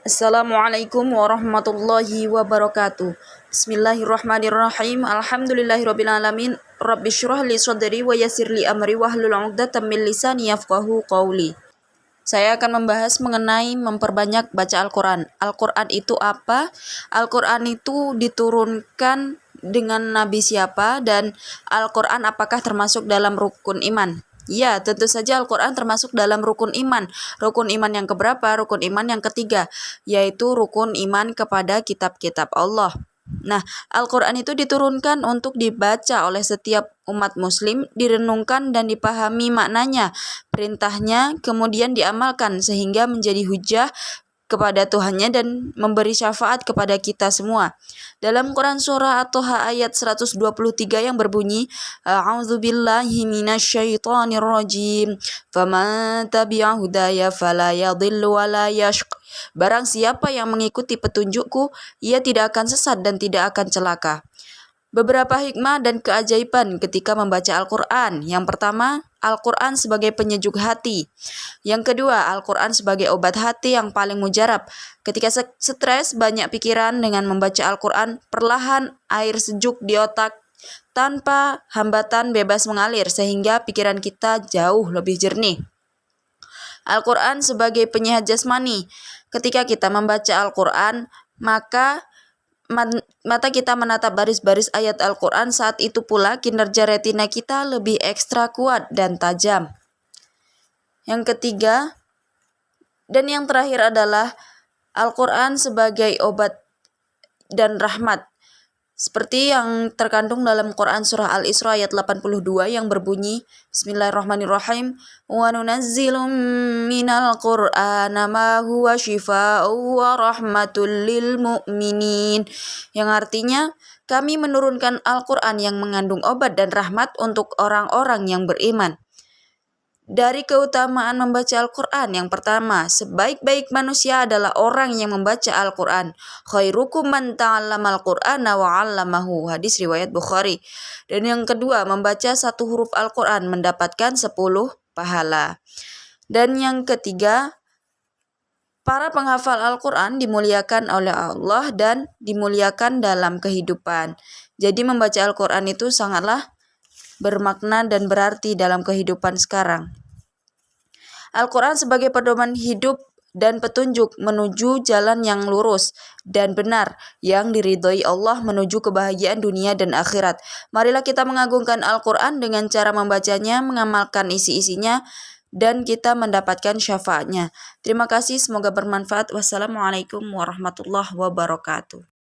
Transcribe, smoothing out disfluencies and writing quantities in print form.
Assalamualaikum warahmatullahi wabarakatuh. Bismillahirrahmanirrahim. Alhamdulillahirabbil alamin. Rabbi syrah li sadri wa yassir li amri wahlul 'uqdatam min lisani yafqahu qawli. Saya akan membahas mengenai memperbanyak baca Al-Quran. Al-Quran itu apa? Al-Quran itu diturunkan dengan Nabi siapa? Dan Al-Quran apakah termasuk dalam rukun iman? Ya, tentu saja Al-Quran termasuk dalam rukun iman. Rukun iman yang keberapa? Rukun iman yang ketiga, yaitu rukun iman kepada kitab-kitab Allah. Nah, Al-Quran itu diturunkan untuk dibaca oleh setiap umat muslim, direnungkan dan dipahami maknanya, perintahnya, kemudian diamalkan sehingga menjadi hujah kepada Tuhannya dan memberi syafaat kepada kita semua. Dalam Quran surah At-Taha ayat 123 yang berbunyi, A'udzubillahi minasyaitonir rajim. Faman tabi'a hudaya fala yadhillu wa la yashq. Barang siapa yang mengikuti petunjukku, ia tidak akan sesat dan tidak akan celaka. Beberapa hikmah dan keajaiban ketika membaca Al-Quran. Yang pertama, Al-Quran sebagai penyejuk hati. Yang kedua, Al-Quran sebagai obat hati yang paling mujarab. Ketika stres, banyak pikiran, dengan membaca Al-Quran, perlahan air sejuk di otak tanpa hambatan bebas mengalir, sehingga pikiran kita jauh lebih jernih. Al-Quran sebagai penyehat jasmani. Ketika kita membaca Al-Quran, maka mata kita menatap baris-baris ayat Al-Quran, saat itu pula kinerja retina kita lebih ekstra kuat dan tajam. Yang ketiga dan yang terakhir adalah Al-Quran sebagai obat dan rahmat, seperti yang terkandung dalam Quran surah Al-Isra ayat 82 yang berbunyi, Bismillahirrahmanirrahim, wa nunazzilu minal qur'ana ma huwa shifaa'u wa rahmatul lil mu'minin, yang artinya kami menurunkan Al-Quran yang mengandung obat dan rahmat untuk orang-orang yang beriman. Dari keutamaan membaca Al-Quran, yang pertama, sebaik-baik manusia adalah orang yang membaca Al-Quran. Khairukum man ta'allamal Qur'ana wa 'allamahu. Hadis riwayat Bukhari. Dan yang kedua, membaca satu huruf Al-Quran mendapatkan 10 pahala. Dan yang ketiga, para penghafal Al-Quran dimuliakan oleh Allah dan dimuliakan dalam kehidupan. Jadi membaca Al-Quran itu sangatlah bermakna dan berarti dalam kehidupan sekarang. Al-Quran sebagai pedoman hidup dan petunjuk menuju jalan yang lurus dan benar yang diridhoi Allah, menuju kebahagiaan dunia dan akhirat. Marilah kita mengagungkan Al-Quran dengan cara membacanya, mengamalkan isi-isinya, dan kita mendapatkan syafaatnya. Terima kasih, semoga bermanfaat. Wassalamualaikum warahmatullahi wabarakatuh.